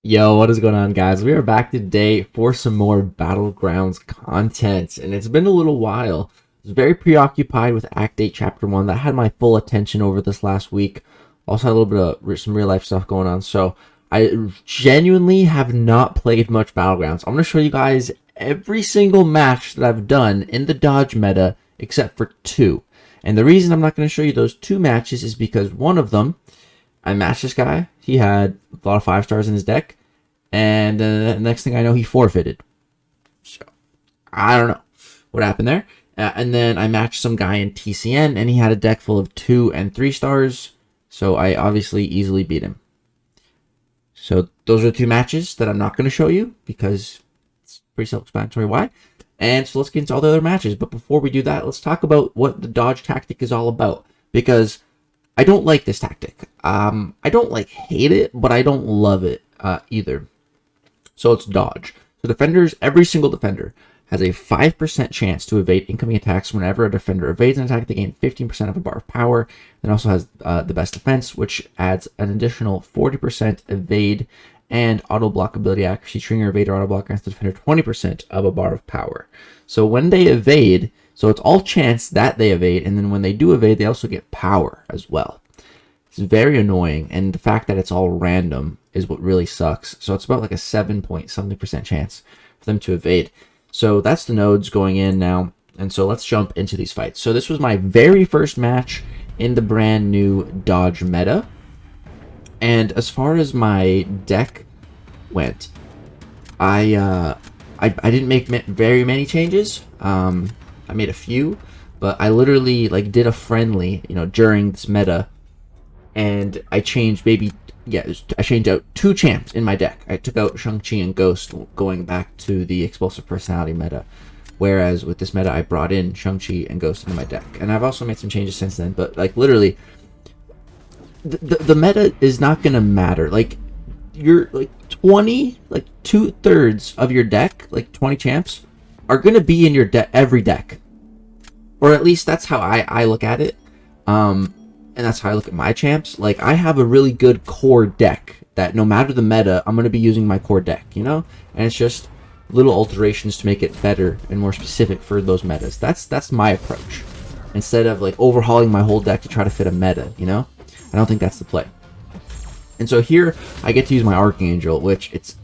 Yo, what is going on, guys? We are back today for some more Battlegrounds content, and it's been a little while. I was very preoccupied with Act 8, Chapter 1. That had my full attention over this last week. Also had a little bit of some real-life stuff going on, so I genuinely have not played much Battlegrounds. I'm going to show you guys every single match that I've done in the Dodge meta, except for two. And the reason I'm not going to show you those two matches is because one of them, I matched this guy. He had a lot of 5 stars in his deck. And the next thing I know, he forfeited. So, I don't know what happened there. And then I matched some guy in TCN, and he had a deck full of 2 and 3 stars. So, I obviously easily beat him. So, those are the two matches that I'm not going to show you, because it's pretty self-explanatory why. And so, let's get into all the other matches. But before we do that, let's talk about what the dodge tactic is all about. Because I don't like this tactic. I don't hate it, but I don't love it either. So it's dodge. So defenders, every single defender has a 5% chance to evade incoming attacks. Whenever a defender evades an attack, they gain 15% of a bar of power. It also has the best defense, which adds an additional 40% evade and auto block ability accuracy. Trigger evade or auto block grants the defender 20% of a bar of power. So when they evade, so it's all chance that they evade, and then when they do evade, they also get power as well. It's very annoying, and the fact that it's all random is what really sucks. So it's about like a 7-point-something% chance for them to evade. So that's the nodes going in now, and so let's jump into these fights. So this was my very first match in the brand new dodge meta, and as far as my deck went, I didn't make very many changes. I made a few, but I literally did a friendly, during this meta. And I changed I changed out 2 champs in my deck. I took out Shang-Chi and Ghost, going back to the explosive personality meta. Whereas with this meta, I brought in Shang-Chi and Ghost into my deck. And I've also made some changes since then. But literally, the meta is not gonna matter. You're 2/3 of your deck, 20 champs, are gonna be in your every deck. Or at least that's how I look at it. And that's how I look at my champs. I have a really good core deck that no matter the meta, I'm going to be using my core deck, And it's just little alterations to make it better and more specific for those metas. That's my approach. Instead of overhauling my whole deck to try to fit a meta, I don't think that's the play. And so here I get to use my Archangel, which it's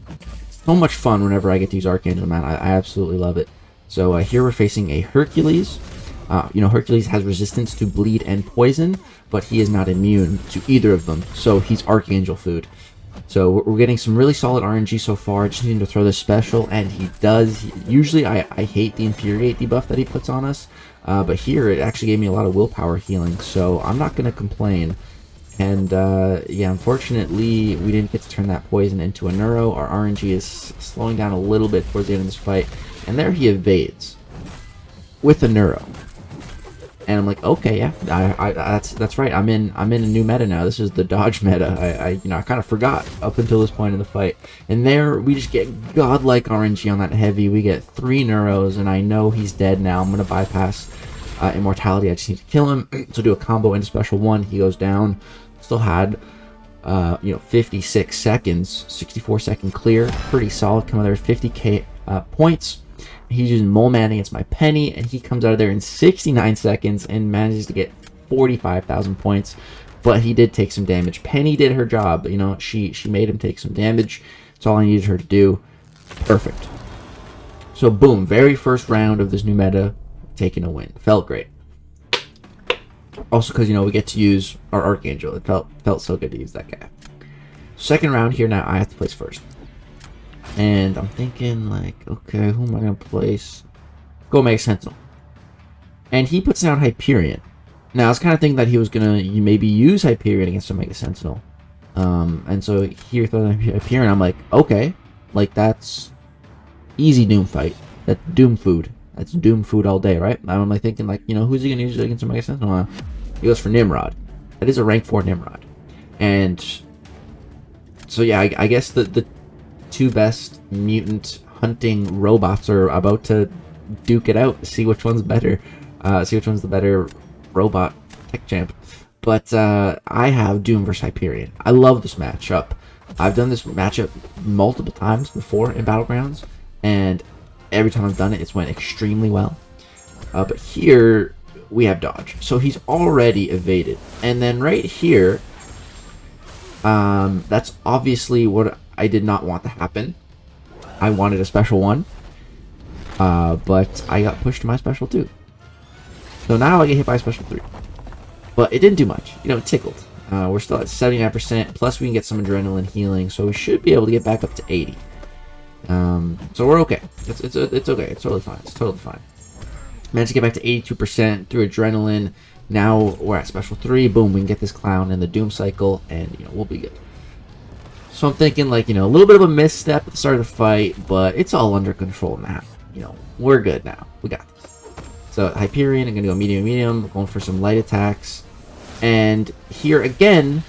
so much fun whenever I get to use Archangel, man. I absolutely love it. So here we're facing a Hercules. Hercules has resistance to bleed and poison, but he is not immune to either of them, so he's Archangel food. So we're getting some really solid RNG so far. Just need to throw this special, and he does. Usually I hate the Infuriate debuff that he puts on us, but here it actually gave me a lot of willpower healing, so I'm not going to complain. And yeah, unfortunately, we didn't get to turn that poison into a neuro. Our RNG is slowing down a little bit towards the end of this fight, and there he evades with a neuro. And I'm like, okay, yeah, that's right. I'm in a new meta now. This is the dodge meta. I kind of forgot up until this point in the fight. And there we just get godlike RNG on that heavy. We get 3 neuros, and I know he's dead now. I'm gonna bypass immortality. I just need to kill him. So do a combo into special 1. He goes down. Still had 56 seconds, 64-second clear. Pretty solid. Come out there, 50k points. He's using Mole Man against my Penny, and he comes out of there in 69 seconds and manages to get 45,000 points. But he did take some damage. Penny did her job. She made him take some damage. That's all I needed her to do. Perfect. So boom, very first round of this new meta, taking a win. Felt great. Also because we get to use our Archangel. It felt so good to use that guy. Second round here now. I have to place first. And I'm thinking, okay, who am I going to place? Go Mega Sentinel. And he puts down Hyperion. Now, I was kind of thinking that he was going to maybe use Hyperion against a Mega Sentinel. And so here, throws Hyperion, I'm like, okay. That's easy Doom fight. That's Doom food. That's Doom food all day, right? I'm thinking, who's he going to use against a Mega Sentinel? He goes for Nimrod. That is a rank 4 Nimrod. And so, yeah, I guess the 2 best mutant hunting robots are about to duke it out, see which one's better, see which one's the better robot tech champ. But I have Doom versus Hyperion. I love this matchup. I've done this matchup multiple times before in Battlegrounds, and every time I've done it, it's went extremely well. But here, we have dodge. So he's already evaded. And then right here, that's obviously what I did not want to happen. I wanted a special 1. But I got pushed to my special 2. So now I get hit by a special 3. But it didn't do much. You know, it tickled. We're still at 79%. Plus we can get some adrenaline healing. So we should be able to get back up to 80. So we're okay. It's okay. It's totally fine. It's totally fine. Managed to get back to 82% through adrenaline. Now we're at special 3. Boom, we can get this clown in the doom cycle, and you know, we'll be good. So I'm thinking, like, you know, a little bit of a misstep at the start of the fight, but it's all under control now. You know, we're good now. We got this. So Hyperion, I'm gonna go medium, going for some light attacks, and here again,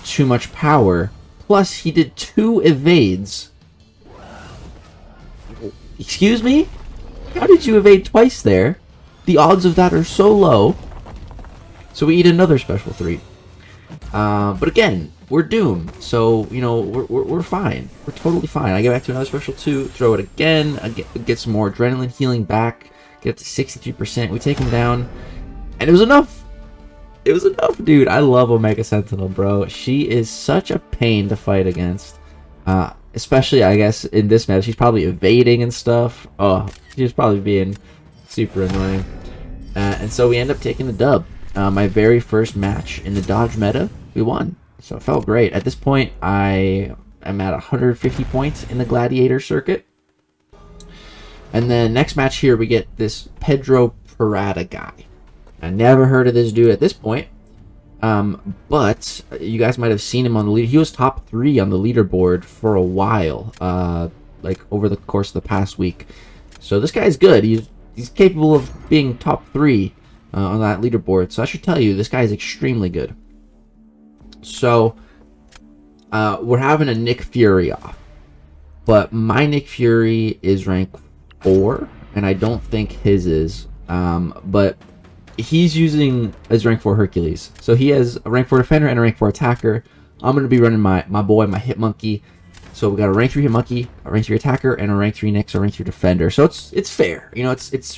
too much power. Plus he did 2 evades. Excuse me? How did you evade twice there? The odds of that are so low. So we eat another special 3. But again, we're doomed. So, you know, we're fine. We're totally fine. I get back to another special 2, throw it again, get some more adrenaline healing back, get up to 63%. We take him down, and it was enough. It was enough, dude. I love Omega Sentinel, bro. She is such a pain to fight against. Especially, I guess, in this match, she's probably evading and stuff. Oh, she's probably being super annoying. And so we end up taking the dub. My very first match in the dodge meta, we won. So it felt great. At this point, I am at 150 points in the Gladiator circuit. And then next match here, we get this Pedro Parada guy. I never heard of this dude at this point. But you guys might have seen him on the lead. He was top 3 on the leaderboard for a while, like over the course of the past week. So this guy's good. He's capable of being top 3 on that leaderboard. So I should tell you, this guy is extremely good. So we're having a Nick Fury off, but my Nick Fury is rank 4, and I don't think his is. But he's using his rank 4 Hercules. So he has a rank 4 defender and a rank 4 attacker. I'm going to be running my boy, my Hit Monkey. So we got a rank 3 Hit Monkey, a rank 3 attacker, and a rank 3 Nyx, or rank 3 defender. So it's fair. You know,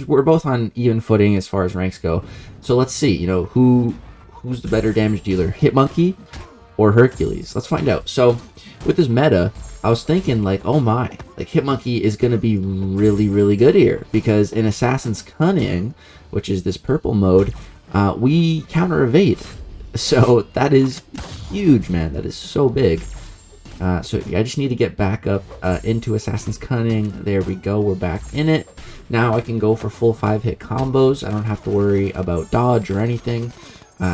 we're both on even footing as far as ranks go. So let's see, you know, who's the better damage dealer, Hit Monkey or Hercules? Let's find out. So with this meta, I was thinking, like, oh my, like, Hit Monkey is going to be really, really good here, because in Assassin's Cunning, which is this purple mode, we counter evade. So that is huge, man. That is so big. So I just need to get back up into Assassin's Cunning. There we go. We're back in it. Now I can go for full 5-hit combos. I don't have to worry about dodge or anything.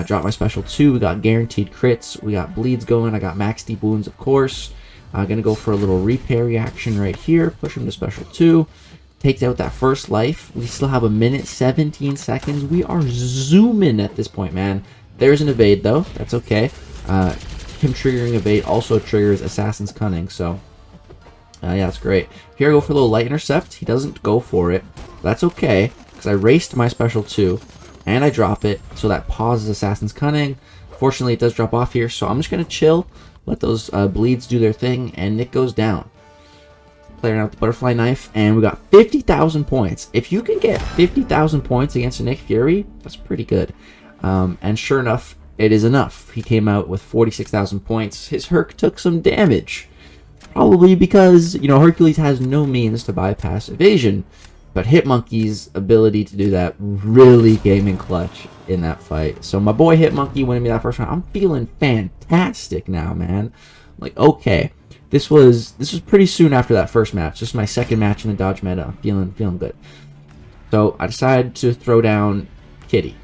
Drop my special 2. We got guaranteed crits. We got bleeds going. I got max deep wounds, of course. I'm going to go for a little repair reaction right here. Push him to special 2. Takes out that first life. We still have 1 minute, 17 seconds. We are zooming at this point, man. There's an evade, though. That's okay. Him triggering evade also triggers Assassin's Cunning, so yeah, that's great. Here I go for a little light intercept. He doesn't go for it. That's okay, because I raced my special 2, and I drop it, so that pauses Assassin's Cunning. Fortunately, it does drop off here, so I'm just going to chill, let those bleeds do their thing, and Nick goes down. Playing out the butterfly knife, and we got 50,000 points. If you can get 50,000 points against a Nick Fury, that's pretty good. And sure enough, it is enough. He came out with 46,000 points. His Herc took some damage. Probably because, you know, Hercules has no means to bypass evasion. But Hit Monkey's ability to do that really came in clutch in that fight. So my boy Hit Monkey winning me that first round. I'm feeling fantastic now, man. Like, okay. This was pretty soon after that first match. This is my second match in the dodge meta. I'm feeling good. So I decided to throw down Kitty.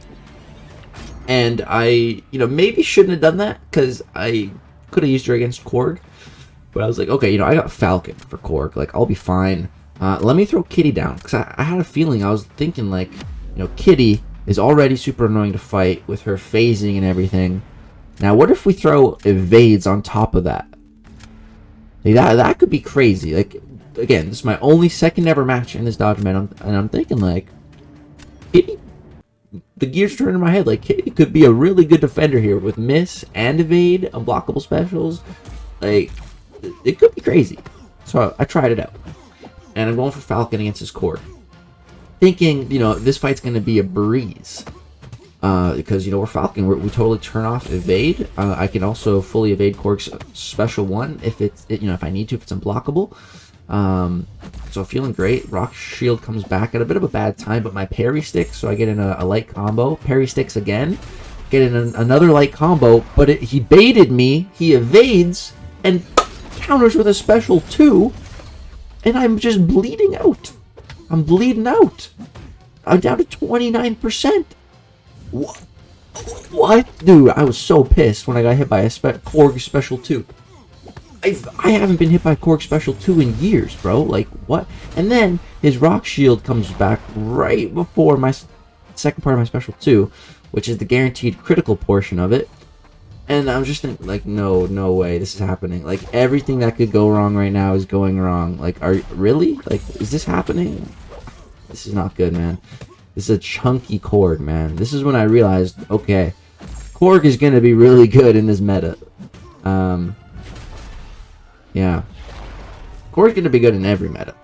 And I, you know, maybe shouldn't have done that, because I could have used her against Korg. But I was like, okay, you know, I got Falcon for Korg. Like, I'll be fine. Let me throw Kitty down, because I had a feeling, I was thinking, like, you know, Kitty is already super annoying to fight with her phasing and everything. Now, what if we throw evades on top of that? Like, that could be crazy. Like, again, this is my only second ever match in this dodge meta, and I'm thinking, like, Kitty, the gears turn in my head. Like, Kitty could be a really good defender here with miss and evade, unblockable specials. Like, it could be crazy. So I tried it out. And I'm going for Falcon against his Korg. Thinking, you know, this fight's going to be a breeze. Because, you know, we're Falcon. We totally turn off evade. I can also fully evade Korg's special one if it's, you know, if I need to, if it's unblockable. So feeling great. Rock Shield comes back at a bit of a bad time, but my parry sticks, so I get in a light combo. Parry sticks again. Get in another light combo, but he baited me. He evades and counters with a special 2. And I'm just bleeding out. I'm bleeding out. I'm down to 29%. What? Dude, I was so pissed when I got hit by a Korg Special 2. I haven't been hit by Korg Special 2 in years, bro. Like, what? And then his Rock Shield comes back right before my second part of my Special 2, which is the guaranteed critical portion of it. And I'm just thinking, like, no way this is happening. Like, everything that could go wrong right now is going wrong. Like, really? Like, is this happening? This is not good, man. This is a chunky Korg, man. This is when I realized, okay, Korg is going to be really good in this meta. Yeah. Korg's going to be good in every meta.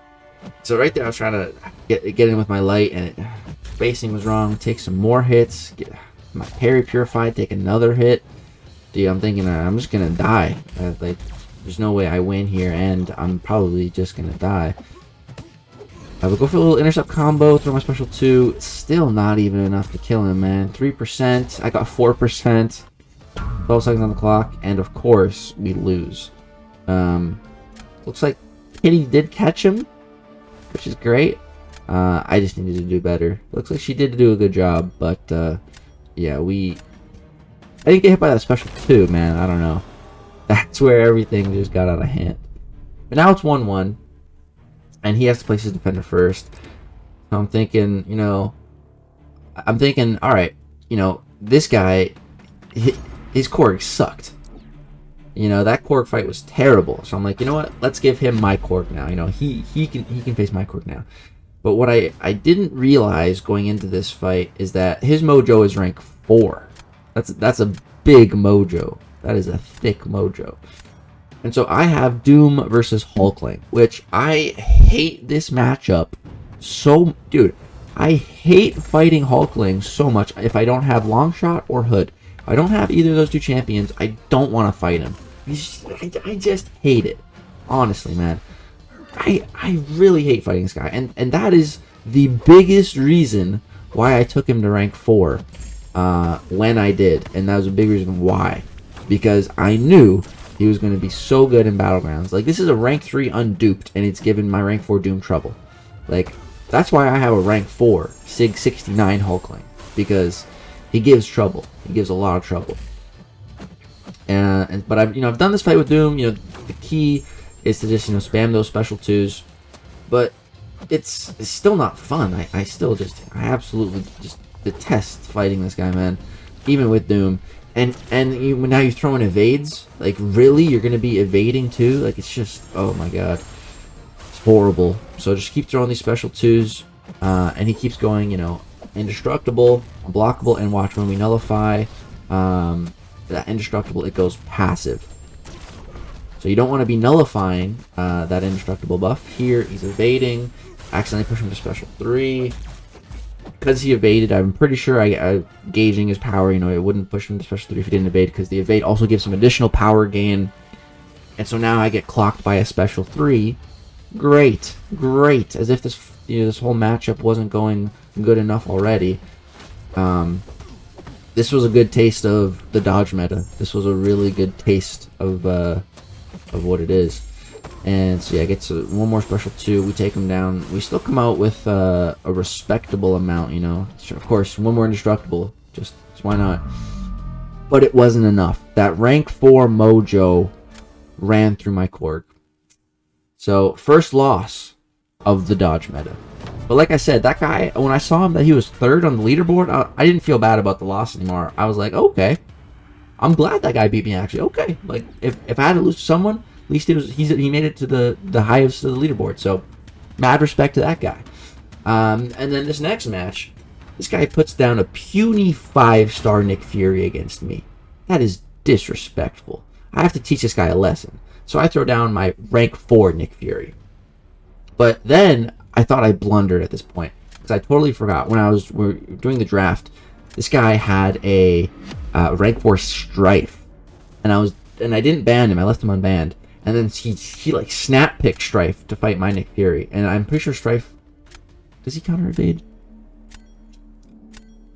So right there, I was trying to get in with my light, and spacing was wrong. Take some more hits. Get my parry purified. Take another hit. Dude, I'm thinking I'm just going to die. Like, there's no way I win here, and I'm probably just going to die. I will go for a little intercept combo, throw my special 2. Still not even enough to kill him, man. 3%. I got 4%. 12 seconds on the clock. And, of course, we lose. Looks like Kitty did catch him, which is great. I just needed to do better. Looks like she did do a good job, but, yeah, I didn't get hit by that special 2, man. I don't know. That's where everything just got out of hand. But now it's 1-1. And he has to place his defender first. So I'm thinking, you know... alright, you know, this guy... His Korg sucked. You know, that Korg fight was terrible. So I'm like, you know what? Let's give him my Korg now. You know, he can face my Korg now. But what I didn't realize going into this fight is that his mojo is rank 4. That's a big mojo. That is a thick mojo. And so I have Doom versus Hulkling, which I hate this matchup so... Dude, I hate fighting Hulkling so much if I don't have Longshot or Hood. If I don't have either of those two champions, I don't want to fight him. I just hate it. Honestly, man. I really hate fighting this guy. And that is the biggest reason why I took him to rank 4 when I did. And that was a big reason why. Because I knew he was going to be so good in Battlegrounds. Like, this is a rank 3 unduped, and it's given my rank 4 Doom trouble. Like, that's why I have a rank 4 Sig 69 Hulkling. Because he gives trouble. He gives a lot of trouble. But I've done this fight with Doom. You know, the key is to just, you know, spam those special 2s. But it's still not fun. I absolutely just detest fighting this guy, man. Even with Doom. And now you're throwing evades? Like, really? You're going to be evading too? Like, it's just... Oh, my God. It's horrible. So just keep throwing these special 2s. And he keeps going, you know, indestructible, blockable, and watch when we nullify that indestructible, it goes passive. So you don't want to be nullifying that indestructible buff. Here, he's evading. Accidentally push him to special 3. Because he evaded, I'm pretty sure I gauging his power, you know, it wouldn't push him to special 3 if he didn't evade, because the evade also gives him additional power gain. And so now I get clocked by a special 3. Great. Great. As if this, you know, this whole matchup wasn't going good enough already. This was a good taste of the dodge meta. This was a really good taste of what it is. And so yeah, gets one more special 2. We take him down. We still come out with a respectable amount, you know. Sure, of course, one more indestructible. Just why not? But it wasn't enough. That rank 4 mojo ran through my Korg. So first loss of the dodge meta. But like I said, that guy, when I saw him that he was 3rd on the leaderboard, I didn't feel bad about the loss anymore. I was like, okay, I'm glad that guy beat me. Actually, okay. Like if I had to lose to someone, at least he made it to the highest of the leaderboard. So, mad respect to that guy. And then this next match, this guy puts down a puny 5-star Nick Fury against me. That is disrespectful. I have to teach this guy a lesson. So I throw down my rank 4 Nick Fury. But then I thought I blundered at this point, because I totally forgot when we were doing the draft. This guy had a rank 4 Strife, and I didn't ban him. I left him unbanned, and then he like snap picked Strife to fight my Nick Fury, and I'm pretty sure Strife, does he counter evade?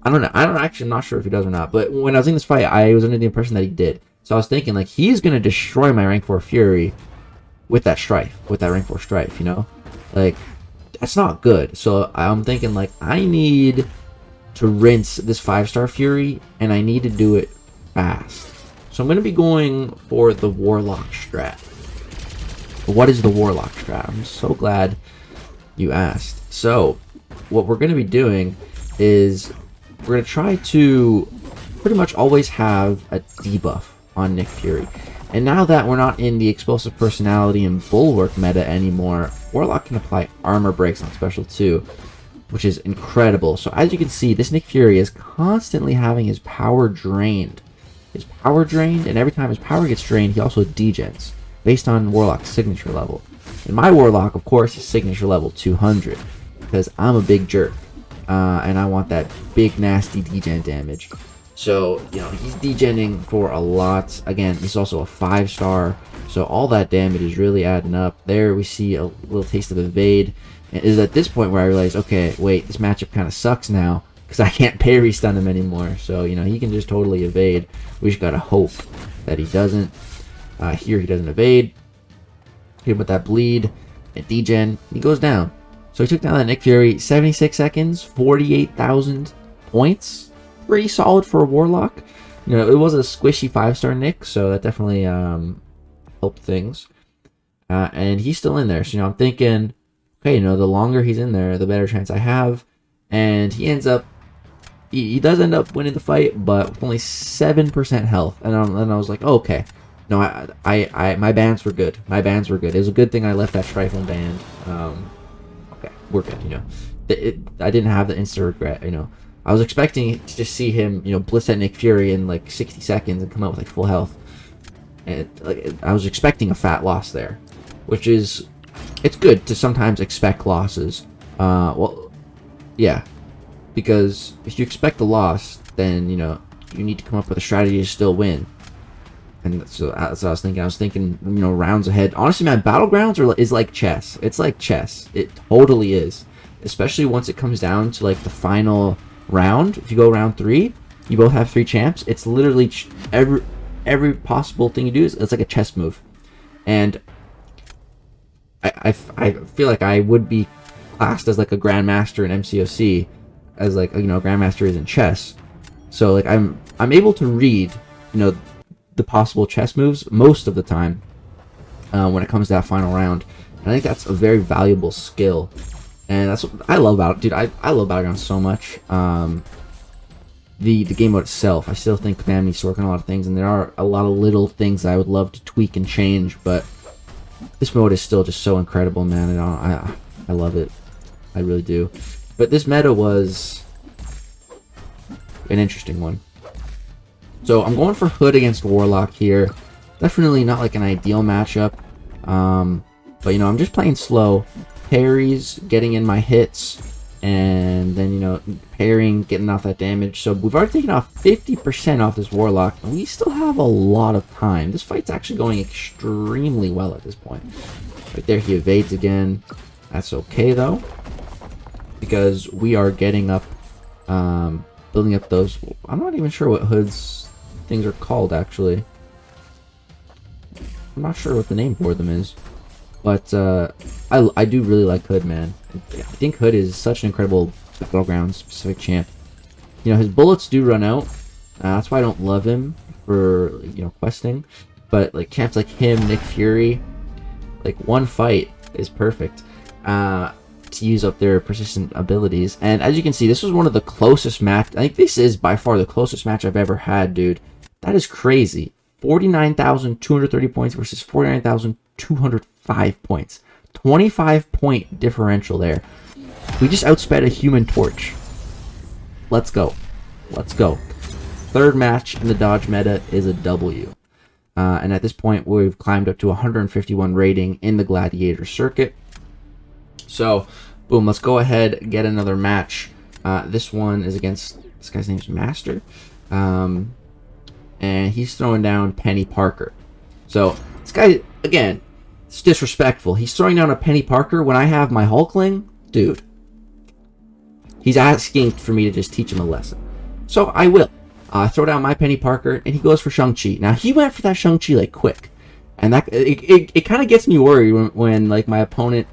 I don't know. I'm not sure if he does or not. But when I was in this fight, I was under the impression that he did. So I was thinking like he's gonna destroy my rank 4 Fury with that Strife, with that rank 4 Strife, you know? Like, that's not good. So I'm thinking, like, I need to rinse this 5-star Fury, and I need to do it fast. So I'm going to be going for the Warlock Trap. What is the Warlock Trap? I'm so glad you asked. So, what we're going to be doing is we're going to try to pretty much always have a debuff on Nick Fury. And now that we're not in the explosive personality and bulwark meta anymore, Warlock can apply armor breaks on special too, which is incredible. So as you can see, this Nick Fury is constantly having his power drained. And every time his power gets drained, he also degens, based on Warlock's signature level. And my Warlock, of course, is signature level 200, because I'm a big jerk, and I want that big, nasty degen damage. So, you know, he's degenning for a lot. Again, he's also a 5-star, so all that damage is really adding up. There we see a little taste of evade. And it is at this point where I realize, okay, wait, this matchup kind of sucks now, because I can't parry stun him anymore. So, you know, he can just totally evade. We just gotta hope that he doesn't. Here he doesn't evade. Hit him with that bleed, and degen, he goes down. So he took down that Nick Fury, 76 seconds, 48,000 points. Pretty solid for a Warlock. You know, it was a squishy 5-star Nick, so that definitely helped things. And he's still in there, so, you know, I'm thinking, okay, you know, the longer he's in there, the better chance I have. And he ends up, he does end up winning the fight, but with only 7% health. And I was like, oh, okay. No, my bans were good. It was a good thing I left that Strife unbanned. Okay, we're good, you know. I didn't have the instant regret, you know. I was expecting to just see him, you know, blitz at Nick Fury in like 60 seconds and come out with like full health. And I was expecting a fat loss there, which is, it's good to sometimes expect losses. Well, yeah, because if you expect a loss, then, you know, you need to come up with a strategy to still win. And so that's what I was thinking. I was thinking, you know, rounds ahead. Honestly, man, Battlegrounds is like chess. It's like chess. It totally is. Especially once it comes down to like the final round. If you go round 3, you both have 3 champs. It's literally every possible thing you do it's like a chess move. And I feel like I would be classed as like a grandmaster in MCOC, as like, you know, grandmaster is in chess. So like I'm able to read, you know, the possible chess moves most of the time when it comes to that final round. And I think that's a very valuable skill. And that's what I love about it, dude. I love Battlegrounds so much. The game mode itself, I still think man needs to work on a lot of things, and there are a lot of little things I would love to tweak and change, but this mode is still just so incredible, man. And I love it. I really do. But this meta was an interesting one. So I'm going for Hood against Warlock here. Definitely not like an ideal matchup. But, you know, I'm just playing slow. Parries, getting in my hits, and then, you know, parrying, getting off that damage. So we've already taken off 50% off this Warlock, and we still have a lot of time. This fight's actually going extremely well at this point. Right there, he evades again. That's okay, though, because we are getting up, building up those. I'm not even sure what Hood's things are called, actually. I'm not sure what the name for them is. But I do really like Hood, man. I think Hood is such an incredible Battlegrounds specific champ. You know, his bullets do run out. That's why I don't love him for, you know, questing. But like champs like him, Nick Fury, like one fight is perfect to use up their persistent abilities. And as you can see, this was one of the closest match. I think this is by far the closest match I've ever had, dude. That is crazy. 49,230 points versus 49,205 points. 25-point differential there. We just outsped a Human Torch. Let's go. Let's go. Third match in the dodge meta is a W. And at this point, we've climbed up to 151 rating in the Gladiator circuit. So, boom, let's go ahead and get another match. This one is against, this guy's name's Master. And he's throwing down Penny Parker. So, this guy, again, it's disrespectful. He's throwing down a Penny Parker when I have my Hulkling. Dude. He's asking for me to just teach him a lesson. So, I will. Throw down my Penny Parker, and he goes for Shang-Chi. Now, he went for that Shang-Chi, like, quick. And that it kind of gets me worried when, like, my opponent...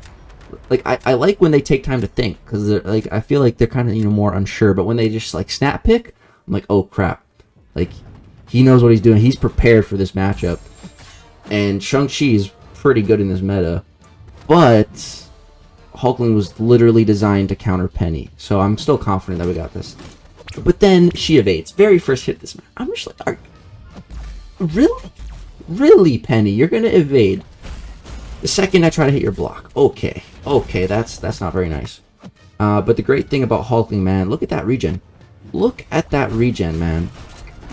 Like, I like when they take time to think, because, like, I feel like they're kind of, you know, more unsure. But when they just, like, snap pick, I'm like, oh, crap. Like, he knows what he's doing. He's prepared for this matchup. And Shang-Chi is pretty good in this meta. But Hulkling was literally designed to counter Penny. So I'm still confident that we got this. But then she evades. Very first hit this match. I'm just like, really? Really, Penny? You're going to evade. The second I try to hit your block. Okay. Okay, that's not very nice. But the great thing about Hulkling, man, look at that regen. Look at that regen, man.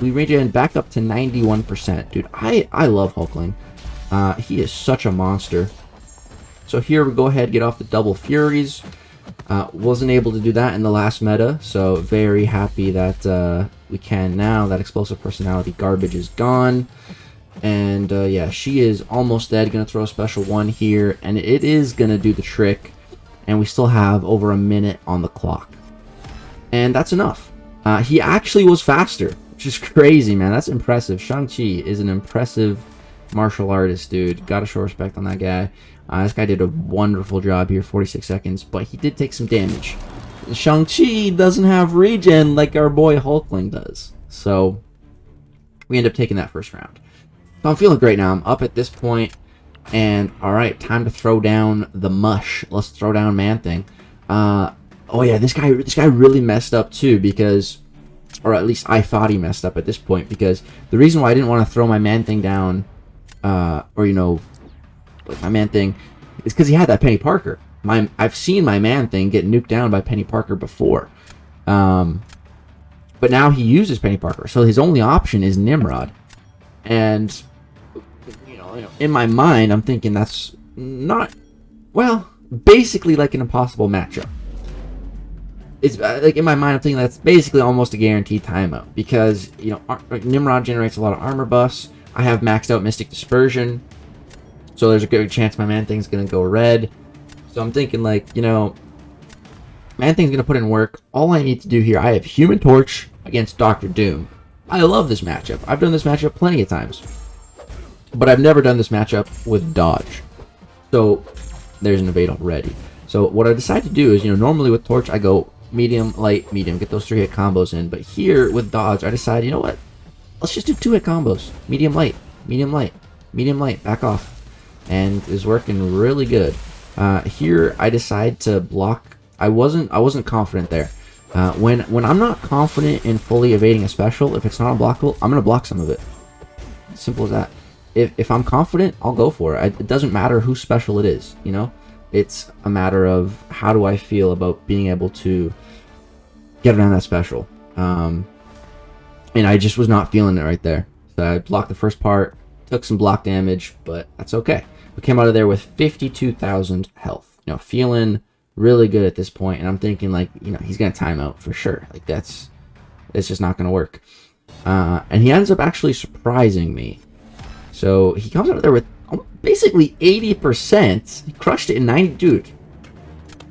We regen back up to 91%. Dude, I love Hulkling. He is such a monster. So here we go ahead, get off the double Furies. Wasn't able to do that in the last meta, so very happy that we can now. That explosive personality garbage is gone. And yeah, she is almost dead. Gonna throw a special one here, and it is gonna do the trick. And we still have over a minute on the clock. And that's enough. He actually was faster, which is crazy, man. That's impressive. Shang-Chi is an impressive martial artist, dude. Gotta show respect on that guy. This guy did a wonderful job here, 46 seconds, but he did take some damage. Shang-Chi doesn't have regen like our boy Hulkling does. So, we end up taking that first round. So I'm feeling great now. I'm up at this point, and alright, time to throw down the mush. Let's throw down Man-Thing. Oh yeah, this guy really messed up too, because, or at least I thought he messed up at this point, because the reason why I didn't want to throw my Man-Thing down, or you know, like my Man-Thing, is because he had that Penny Parker. I've seen my Man-Thing get nuked down by Penny Parker before. But now he uses Penny Parker, so his only option is Nimrod. And, you know, in my mind, I'm thinking that's not, well, basically like an impossible matchup. It's like in my mind, I'm thinking that's basically almost a guaranteed timeout, because, you know, Nimrod generates a lot of armor buffs. I have maxed out Mystic Dispersion, so there's a good chance my Man-Thing's gonna go red. So I'm thinking, like, you know, Man-Thing's gonna put in work. All I need to do here, I have Human Torch against Dr. Doom. I love this matchup. I've done this matchup plenty of times, but I've never done this matchup with dodge. So there's an evade already. So what I decided to do is, you know, normally with Torch I go medium, light, medium, get those 3-hit combos in. But here with dodge, I decided, you know what? Let's just do 2-hit combos. Medium, light, medium, light, medium, light. Back off, and is working really good. Here I decide to block. I wasn't confident there. When I'm not confident in fully evading a special, if it's not unblockable, I'm gonna block some of it. Simple as that. If I'm confident, I'll go for it. It doesn't matter whose special it is, you know? It's a matter of how do I feel about being able to get around that special. And I just was not feeling it right there. So I blocked the first part, took some block damage, but that's okay. We came out of there with 52,000 health. You know, feeling really good at this point, and I'm thinking, like, you know, he's gonna time out for sure. Like, it's just not gonna work. And he ends up actually surprising me. So he comes out of there with basically 80%. He crushed it in 90. Dude,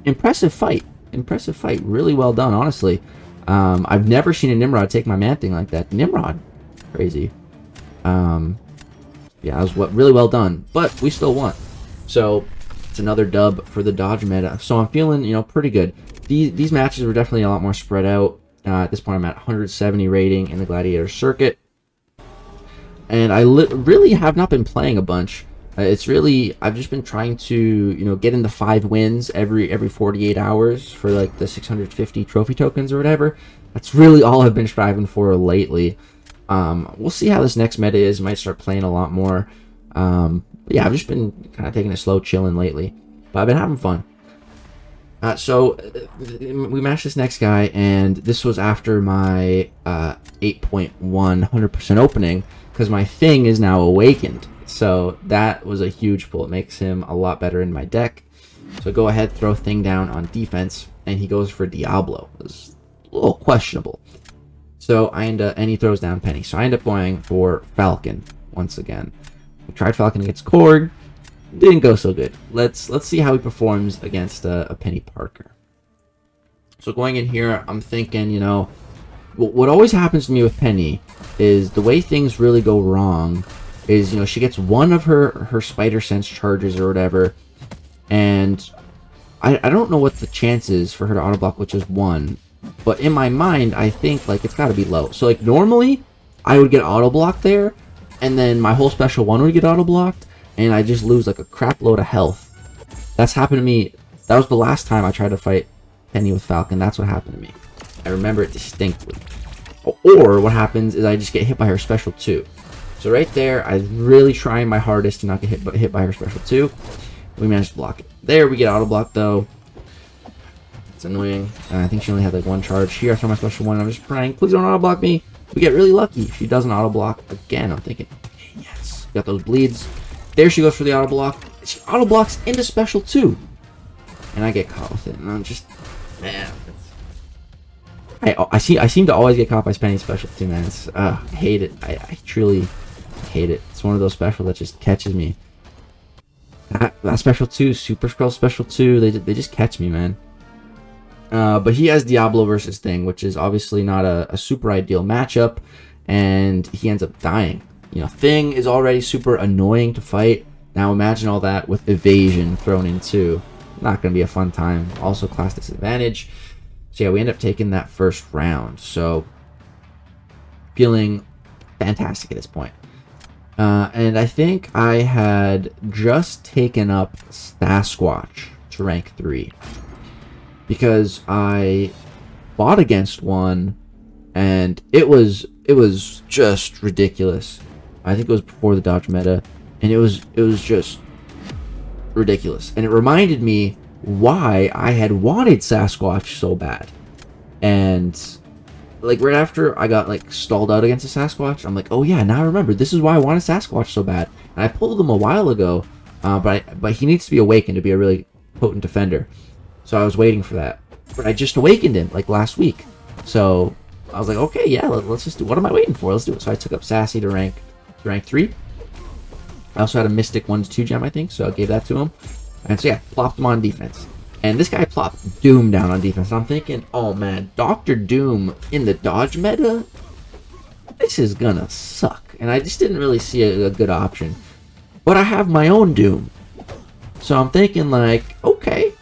impressive fight. Impressive fight. Really well done, honestly. I've never seen a Nimrod take my Man-Thing like that. Nimrod, crazy. Yeah, it was really well done, but we still won. So it's another dub for the dodge meta. So I'm feeling, you know, pretty good. These matches were definitely a lot more spread out. At this point, I'm at 170 rating in the Gladiator circuit. And I really have not been playing a bunch. It's really, I've just been trying to, you know, get into 5 wins every 48 hours for, like, the 650 trophy tokens or whatever. That's really all I've been striving for lately. We'll see how this next meta is. Might start playing a lot more. But yeah, I've just been kind of taking it slow, chilling lately. But I've been having fun. We matched this next guy, and this was after my 8.1 100% opening, because my thing is now awakened. So that was a huge pull. It makes him a lot better in my deck. So go ahead, throw thing down on defense, and he goes for Diablo. It was a little questionable. So and he throws down Penny. So I end up going for Falcon once again. We tried Falcon against Korg. Didn't go so good. Let's see how he performs against a Penny Parker. So going in here, I'm thinking, you know, what always happens to me with Penny is the way things really go wrong is, you know, she gets one of her Spider Sense charges or whatever, and I don't know what the chance is for her to auto block, which is 1. But in my mind, I think like it's got to be low. So like normally, I would get auto blocked there, and then my whole special 1 would get auto blocked, and I just lose like a crap load of health. That's happened to me. That was the last time I tried to fight Penny with Falcon. That's what happened to me. I remember it distinctly. Or what happens is I just get hit by her special 2. So right there, I'm really trying my hardest to not get hit by her special 2. We managed to block it. There, we get auto block though. It's annoying. I think she only had like 1 charge. Here, I throw my special 1. I'm just praying, please don't auto block me. We get really lucky. She doesn't auto block again. I'm thinking, okay, yes, got those bleeds. There she goes for the auto block. She auto blocks into special 2, and I get caught with it. And I'm just, man. I seem to always get caught by Penny's special 2, man. It's, I hate it. I truly hate it. It's one of those special that just catches me. That special 2, Super Scroll special 2, they just catch me, man. But he has Diablo versus Thing, which is obviously not a super ideal matchup, and he ends up dying. You know, Thing is already super annoying to fight. Now imagine all that with evasion thrown in too. Not going to be a fun time. Also class disadvantage. So yeah, we end up taking that first round. So feeling fantastic at this point. And I think I had just taken up Sasquatch to rank 3. Because I fought against one, and it was just ridiculous. I think it was before the dodge meta, and it was just ridiculous. And it reminded me why I had wanted Sasquatch so bad. And like right after I got like stalled out against a Sasquatch, I'm like, oh yeah, now I remember. This is why I wanted Sasquatch so bad. And I pulled him a while ago, but he needs to be awakened to be a really potent defender. So I was waiting for that. But I just awakened him like last week. So I was like, okay, yeah, let's just do. What am I waiting for? Let's do it. So I took up Sassy to rank 3. I also had a Mystic 1-2 gem, I think, so I gave that to him. And so yeah, plopped him on defense. And this guy plopped Doom down on defense. And I'm thinking, oh man, Dr. Doom in the dodge meta? This is gonna suck. And I just didn't really see a good option. But I have my own Doom. So I'm thinking like, okay,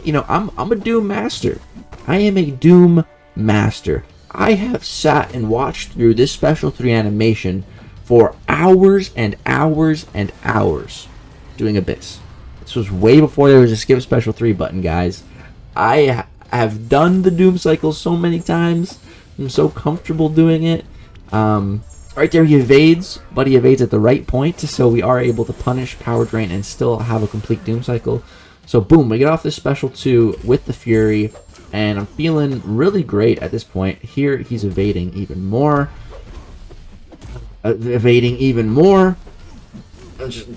you know, I'm a Doom master. I am a Doom master. I have sat and watched through this special 3 animation for hours and hours and hours doing Abyss. This was way before there was a skip special 3 button, guys. I have done the Doom cycle so many times. I'm so comfortable doing it. Right there he evades, but he evades at the right point, so we are able to punish Power Drain and still have a complete Doom cycle. So boom, we get off this special 2 with the Fury, and I'm feeling really great at this point. Here he's evading even more.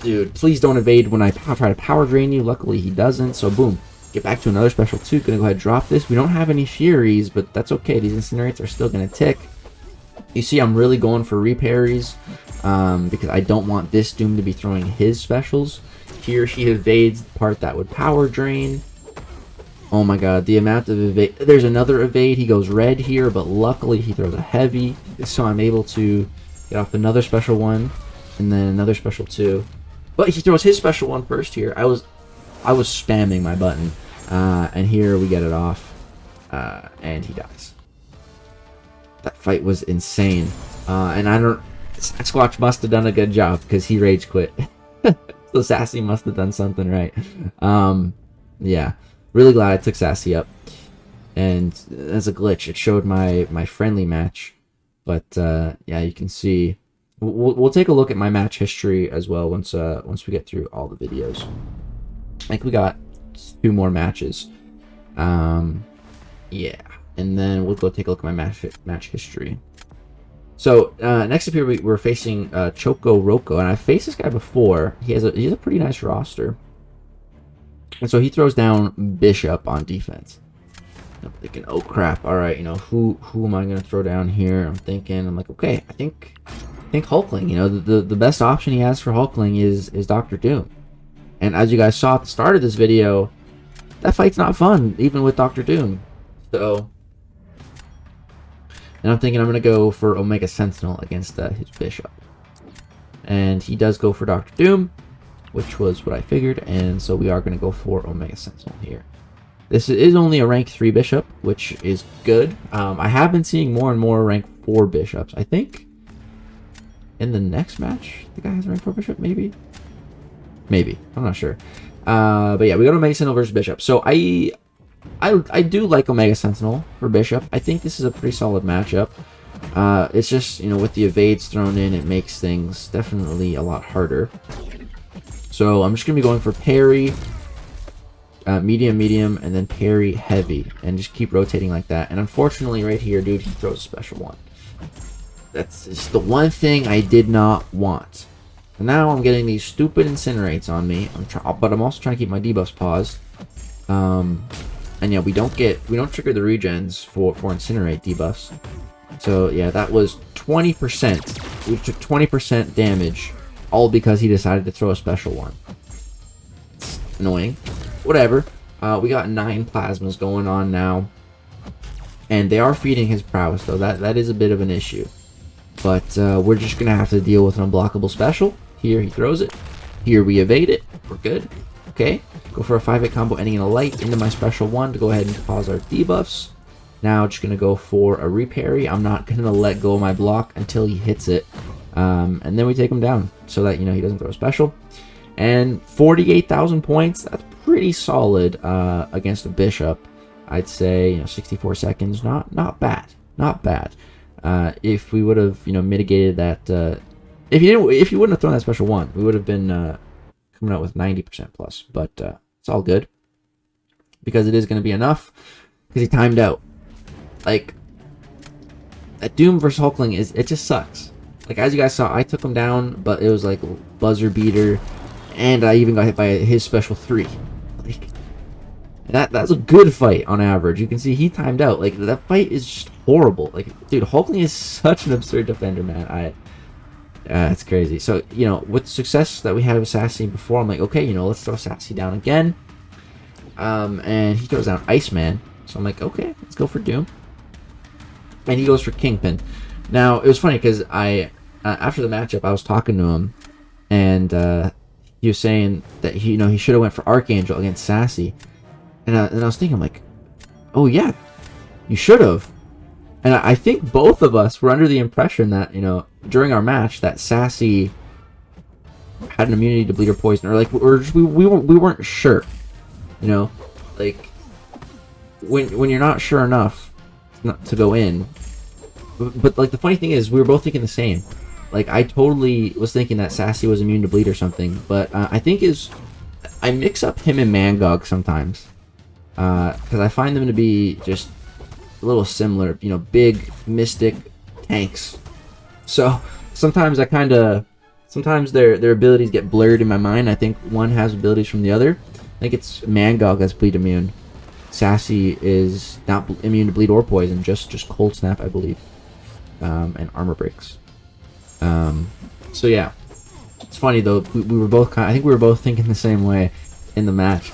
Dude, please don't evade when I try to Power Drain you. Luckily he doesn't, so boom. Get back to another special 2. Gonna go ahead and drop this. We don't have any Furies, but that's okay. These incinerates are still gonna tick. You see I'm really going for reparries because I don't want this Doom to be throwing his specials. Here he evades the part that would Power Drain. Oh my god, the amount of evade. There's another evade. He goes red here, but luckily he throws a heavy, so I'm able to get off another special 1 and then another special 2. But he throws his special 1 first here. I was spamming my button, and here we get it off, and he dies. That fight was insane, and Sasquatch must have done a good job because he rage quit. So Sassy must have done something right. Yeah, really glad I took Sassy up. And as a glitch, it showed my friendly match. But yeah, you can see. We'll take a look at my match history as well once we get through all the videos. I think we got 2 more matches. Yeah, and then we'll go take a look at my match history. So next up here we're facing Choco Roco, and I've faced this guy before. He has a pretty nice roster, and so he throws down Bishop on defense. I'm thinking, oh crap! All right, you know who am I gonna throw down here? I'm like, okay, I think Hulkling. You know, the best option he has for Hulkling is Dr. Doom, and as you guys saw at the start of this video, that fight's not fun even with Dr. Doom. So, and I'm thinking I'm gonna go for Omega Sentinel against his Bishop, and he does go for Dr. Doom, which was what I figured, and so we are gonna go for Omega Sentinel here. This is only a rank 3 bishop, which is good. I have been seeing more and more rank 4 bishops. I think in the next match, the guy has a rank 4 bishop, maybe? Maybe. I'm not sure. But yeah, we got Omega Sentinel versus Bishop. So I do like Omega Sentinel for Bishop. I think this is a pretty solid matchup. It's just, you know, with the evades thrown in, it makes things definitely a lot harder. So I'm just going to be going for parry, medium, and then parry heavy, and just keep rotating like that. And unfortunately right here, dude, he throws a special one. That's just the one thing I did not want. And now I'm getting these stupid incinerates on me. But I'm also trying to keep my debuffs paused. And yeah, we don't trigger the regens for incinerate debuffs. So yeah, that was 20%. We took 20% damage, all because he decided to throw a special one. It's annoying. Whatever. We got 9 plasmas going on now, and they are feeding his prowess, though. That is a bit of an issue. But we're just gonna have to deal with an unblockable special. Here he throws it. Here we evade it. We're good. Okay. Go for a 5-hit combo ending in a light into my special one to go ahead and pause our debuffs. Now just gonna go for a reparry. I'm not gonna let go of my block until he hits it, and then we take him down so that, you know, he doesn't throw a special. And 48,000 points. That's pretty solid against a bishop. I'd say, you know, 64 seconds. Not bad. Not bad. If we would have, you know, mitigated that, if you wouldn't have thrown that special one, we would have been coming out with 90% plus. But it's all good because it is going to be enough because he timed out. Like, that Doom versus Hulkling it just sucks. Like, as you guys saw, I took him down, but it was like buzzer beater, and I even got hit by his special 3. Like, that's a good fight on average. You can see he timed out. Like, that fight is just horrible. Like, dude, Hulkling is such an absurd defender, man. It's crazy. So, you know, with the success that we had with Sassy before, I'm like, okay, you know, let's throw Sassy down again. And he throws down Iceman. So I'm like, okay, let's go for Doom. And he goes for Kingpin. Now, it was funny because after the matchup, I was talking to him, and he was saying that he should have went for Archangel against Sassy. And I was thinking, I'm like, oh yeah, you should have. And I think both of us were under the impression that, you know, during our match, that Sassy had an immunity to bleed or poison, or like, we weren't sure, you know, like when you're not sure enough not to go in. But like, the funny thing is, we were both thinking the same. Like, I totally was thinking that Sassy was immune to bleed or something, but I think I mix up him and Mangog sometimes, because I find them to be just a little similar, you know, big mystic tanks. So sometimes sometimes their abilities get blurred in my mind. I think one has abilities from the other. I think it's Mangog that's bleed immune. Sassy is not immune to bleed or poison, just cold snap, I believe, and armor breaks. So yeah, it's funny though. We were both I think we were both thinking the same way in the match.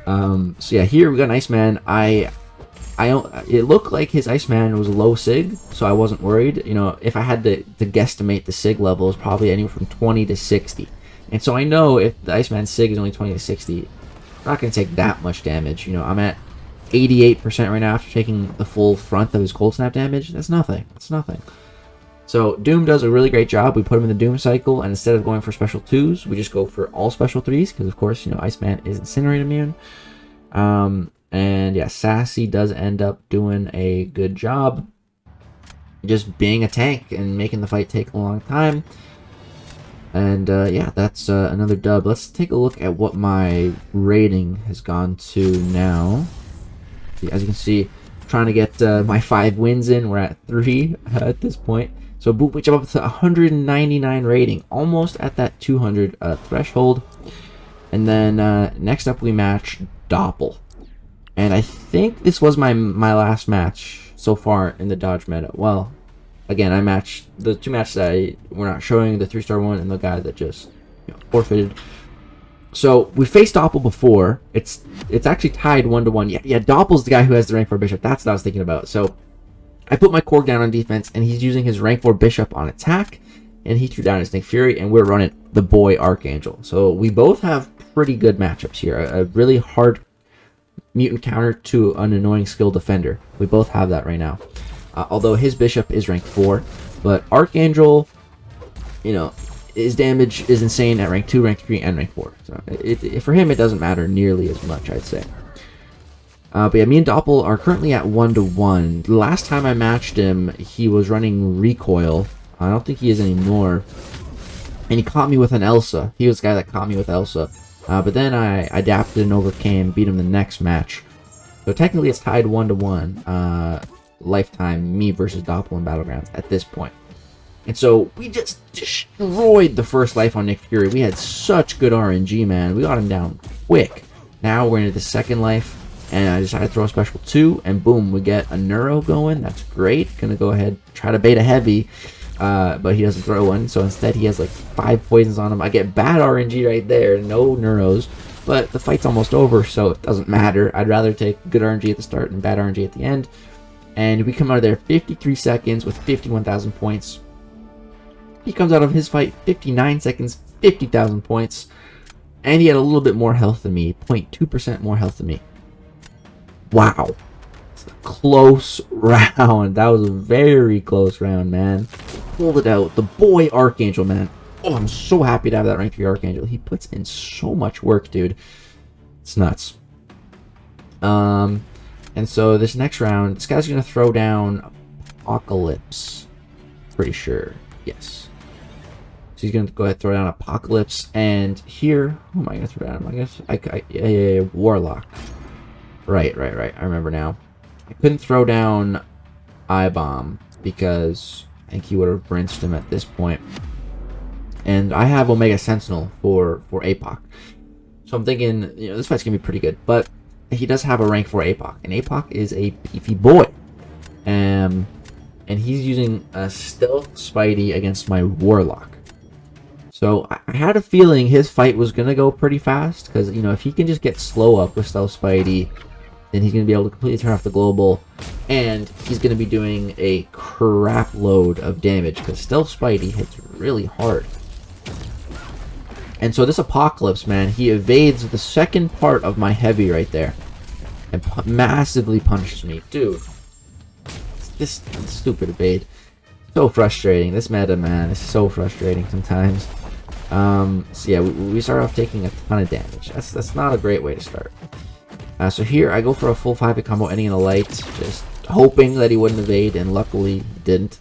So yeah, here we got an Iceman. It looked like his Iceman was a low sig, so I wasn't worried. You know, if I had to guesstimate the sig level, it was probably anywhere from 20 to 60. And so I know if the Iceman sig is only 20 to 60, I'm not going to take that much damage. You know, I'm at 88% right now after taking the full front of his cold snap damage. That's nothing. That's nothing. So Doom does a really great job. We put him in the Doom cycle, and instead of going for special 2s, we just go for all special 3s, because of course, you know, Iceman is Incinerate immune. And yeah, Sassy does end up doing a good job just being a tank and making the fight take a long time. And yeah, that's another dub. Let's take a look at what my rating has gone to now. As you can see, trying to get my 5 wins in. We're at 3 at this point. So boom, we jump up to 199 rating, almost at that 200 threshold. And then next up we match Doppel. And I think this was my last match so far in the Dodge meta. Well, again, I matched the 2 matches that we're not showing, the 3-star one and the guy that just forfeited. So we faced Doppel before. It's actually tied 1-1. Yeah, Doppel's the guy who has the rank 4 bishop. That's what I was thinking about. So I put my Korg down on defense, and he's using his rank 4 bishop on attack, and he threw down his Nick Fury, and we're running the boy Archangel. So we both have pretty good matchups here. A really hard mutant counter to an annoying skill defender. We both have that right now. Although his bishop is rank 4, but Archangel, his damage is insane at rank 2, rank 3, and rank 4. So for him, it doesn't matter nearly as much, I'd say. But yeah, me and Doppel are currently at 1-1. The last time I matched him, he was running Recoil. I don't think he is anymore. And he caught me with an Elsa. He was the guy that caught me with Elsa. But then I adapted and overcame, beat him the next match. So technically it's tied 1-1. Lifetime, me versus Doppel in Battlegrounds at this point. And so we just destroyed the first life on Nick Fury. We had such good RNG, man. We got him down quick. Now we're into the second life. And I decided to throw a special 2, and boom, we get a Neuro going. That's great. Gonna go ahead, try to bait a heavy, but he doesn't throw one. So instead, he has like 5 poisons on him. I get bad RNG right there, no Neuros, but the fight's almost over, so it doesn't matter. I'd rather take good RNG at the start and bad RNG at the end. And we come out of there 53 seconds with 51,000 points. He comes out of his fight 59 seconds, 50,000 points, and he had a little bit more health than me, 0.2% more health than me. Wow. It's a close round. That was a very close round, man. Pulled it out. The boy Archangel, man. Oh, I'm so happy to have that rank 3 Archangel. He puts in so much work, dude. It's nuts. And so this next round, this guy's going to throw down Apocalypse. Pretty sure. Yes. So he's going to go ahead and throw down Apocalypse. And here, who am I going to throw down? I guess, yeah, Warlock. Right. I remember now. I couldn't throw down I-Bomb because I think he would have rinsed him at this point. And I have Omega Sentinel for APOC. So I'm thinking, this fight's going to be pretty good. But he does have a rank 4 APOC. And APOC is a beefy boy. And he's using a Stealth Spidey against my Warlock. So I had a feeling his fight was going to go pretty fast. Because, if he can just get slow up with Stealth Spidey, then he's going to be able to completely turn off the global. And he's going to be doing a crap load of damage. Because Stealth Spidey hits really hard. And so this Apocalypse, man, he evades the second part of my heavy right there. And massively punishes me. Dude. This stupid evade. So frustrating. This meta, man, is so frustrating sometimes. So yeah, we start off taking a ton of damage. That's not a great way to start. So here, I go for a full 5-hit combo ending in a light, just hoping that he wouldn't evade, and luckily he didn't.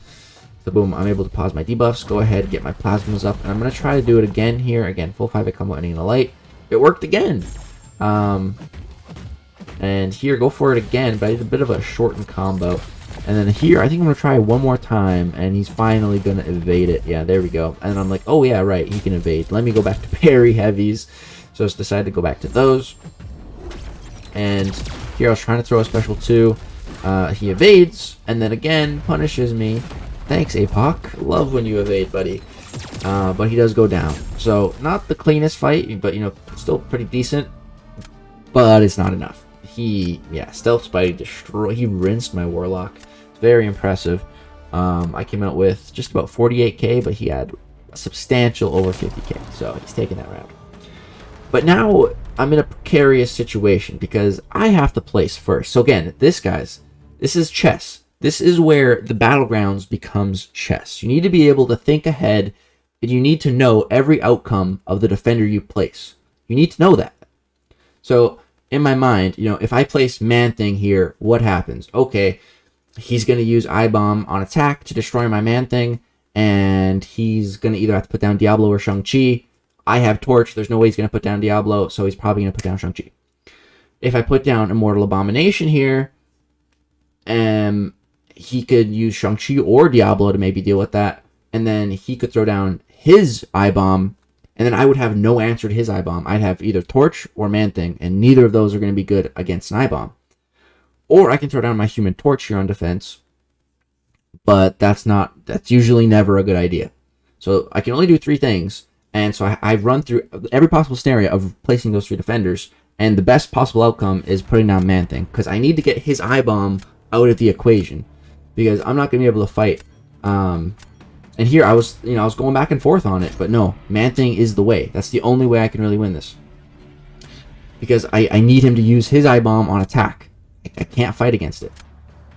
So boom, I'm able to pause my debuffs, go ahead, get my plasmas up, and I'm going to try to do it again here. Again, full 5-hit combo ending in a light. It worked again! And here, go for it again, but I did a bit of a shortened combo. And then here, I think I'm going to try one more time, and he's finally going to evade it. Yeah, there we go. And I'm like, oh yeah, right, he can evade. Let me go back to parry heavies. So I just decided to go back to those. And here I was trying to throw a special 2. He evades, and then again punishes me. Thanks, APOC. Love when you evade, buddy. But he does go down. So, not the cleanest fight, but, still pretty decent. But it's not enough. Stealth Spidey he rinsed my Warlock. It's very impressive. I came out with just about 48k, but he had a substantial over 50k. So, he's taking that round. But now I'm in a precarious situation because I have to place first. So again, this is chess. This is where the Battlegrounds becomes chess. You need to be able to think ahead, and you need to know every outcome of the defender you place. You need to know that. So in my mind, if I place Man-Thing here, what happens? Okay, he's going to use I-Bomb on attack to destroy my Man-Thing, and he's going to either have to put down Diablo or Shang-Chi. I have Torch. There's no way he's going to put down Diablo, so he's probably going to put down Shang-Chi. if I put down Immortal Abomination here, he could use Shang-Chi or Diablo to maybe deal with that, and then he could throw down his I-Bomb, and then I would have no answer to his I-Bomb. I'd have either Torch or Man-Thing, and neither of those are going to be good against an I-Bomb. Or I can throw down my Human Torch here on defense, but that's usually never a good idea. So I can only do 3 things, and so I run through every possible scenario of placing those 3 defenders, and the best possible outcome is putting down Man-Thing, because I need to get his I-Bomb out of the equation, because I'm not going to be able to fight. And here I was going back and forth on it, but no, Man-Thing is the way. That's the only way I can really win this, because I need him to use his I-Bomb on attack. I can't fight against it.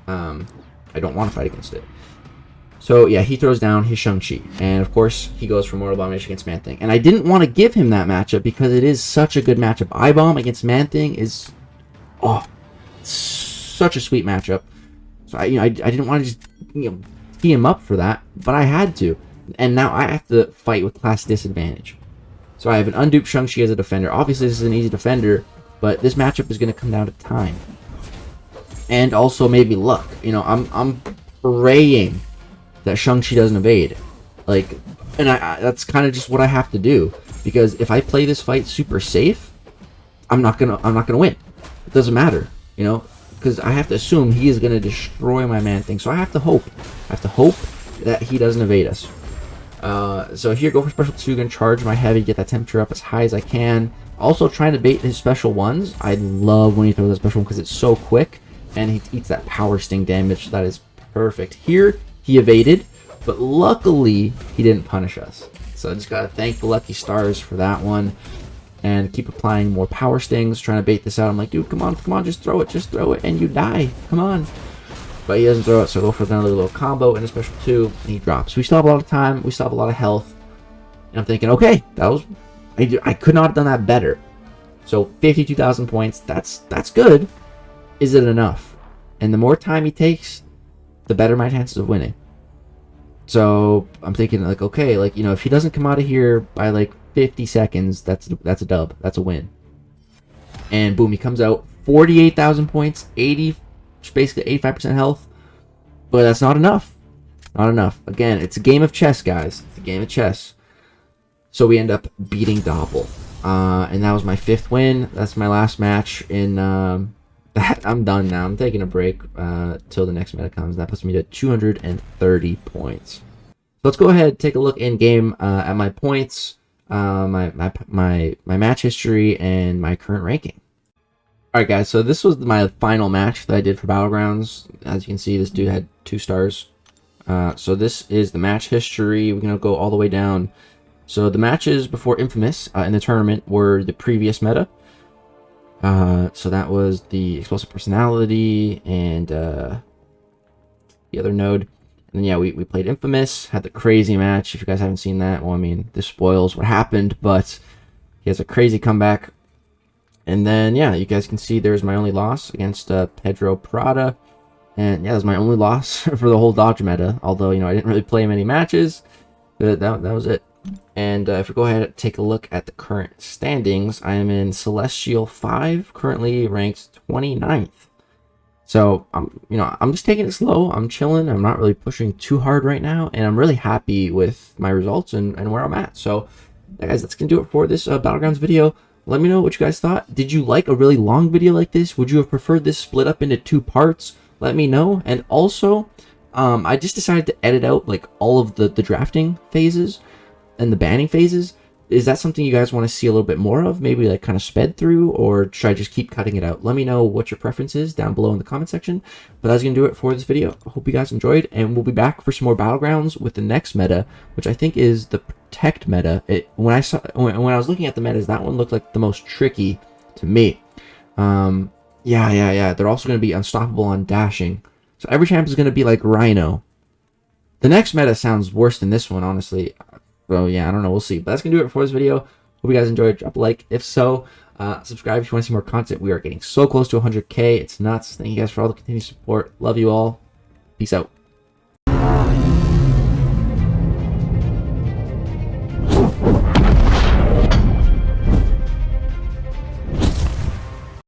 I don't want to fight against it. So yeah, he throws down his Shang-Chi, and of course he goes for Mortal Abomination against Man-Thing. And I didn't want to give him that matchup because it is such a good matchup. I-Bomb against Man-Thing is, such a sweet matchup. So I didn't want to just tee him up for that, but I had to. And now I have to fight with class disadvantage. So I have an unduped Shang-Chi as a defender. Obviously this is an easy defender, but this matchup is going to come down to time. And also maybe luck. I'm praying that Shang-Chi doesn't evade. And that's kind of just what I have to do, because if I play this fight super safe, I'm not gonna win. It doesn't matter, because I have to assume he is gonna destroy my Man-Thing. So I have to hope that he doesn't evade us. So here, go for special 2. Gonna charge my heavy, get that temperature up as high as I can. Also trying to bait his special 1s. I love when he throws that special 1 because it's so quick, and he eats that power sting damage. That is perfect. Here he evaded, but luckily he didn't punish us. So I just gotta thank the lucky stars for that one, and keep applying more power stings, trying to bait this out. I'm like, dude, come on, just throw it, and you die. Come on. But he doesn't throw it, so I go for another little combo and a special 2, and he drops. We still have a lot of time, we still have a lot of health, and I'm thinking, okay, I could not have done that better. So 52,000 points, that's good. Is it enough? And the more time he takes, the better my chances of winning. So I'm thinking, okay, if he doesn't come out of here by 50 seconds, that's a dub, that's a win. And boom, he comes out, 48,000 points, basically 85% health, but that's not enough. Not enough. Again, it's a game of chess, guys. It's a game of chess. So we end up beating Doppel, and that was my 5th win. That's my last match in. I'm done now. I'm taking a break till the next meta comes. That puts me to 230 points. So let's go ahead and take a look in game at my points, my match history, and my current ranking. All right, guys. So this was my final match that I did for Battlegrounds. As you can see, this dude had 2 stars. So this is the match history. We're gonna go all the way down. So the matches before Infamous in the tournament were the previous meta. So that was the Explosive Personality and the other node. And then, yeah, we played Infamous, had the crazy match. If you guys haven't seen that, well, I mean, this spoils what happened, but he has a crazy comeback. And then, yeah, you guys can see there's my only loss against Pedro Prada. And, yeah, that was my only loss for the whole Dodge meta. Although, I didn't really play many matches. But that was it. And if we go ahead and take a look at the current standings, I am in Celestial 5, currently ranked 29th. So I'm just taking it slow. I'm chilling. I'm not really pushing too hard right now, and I'm really happy with my results and where I'm at. So, yeah, guys, that's gonna do it for this Battlegrounds video. Let me know what you guys thought. Did you like a really long video like this? Would you have preferred this split up into 2 parts? Let me know. And also, I just decided to edit out all of the drafting phases and the banning phases. Is that something you guys want to see a little bit more of? Maybe kind of sped through, or should I just keep cutting it out? Let me know what your preference is down below in the comment section. But that's going to do it for this video. I hope you guys enjoyed, and we'll be back for some more Battlegrounds with the next meta, which I think is the Protect meta. When I was looking at the metas, that one looked like the most tricky to me. Yeah. They're also going to be unstoppable on dashing. So every champ is going to be like Rhino. The next meta sounds worse than this one, honestly. So yeah, I don't know. We'll see. But that's going to do it for this video. Hope you guys enjoyed. Drop a like if so. Subscribe if you want to see more content. We are getting so close to 100K. It's nuts. Thank you guys for all the continued support. Love you all. Peace out.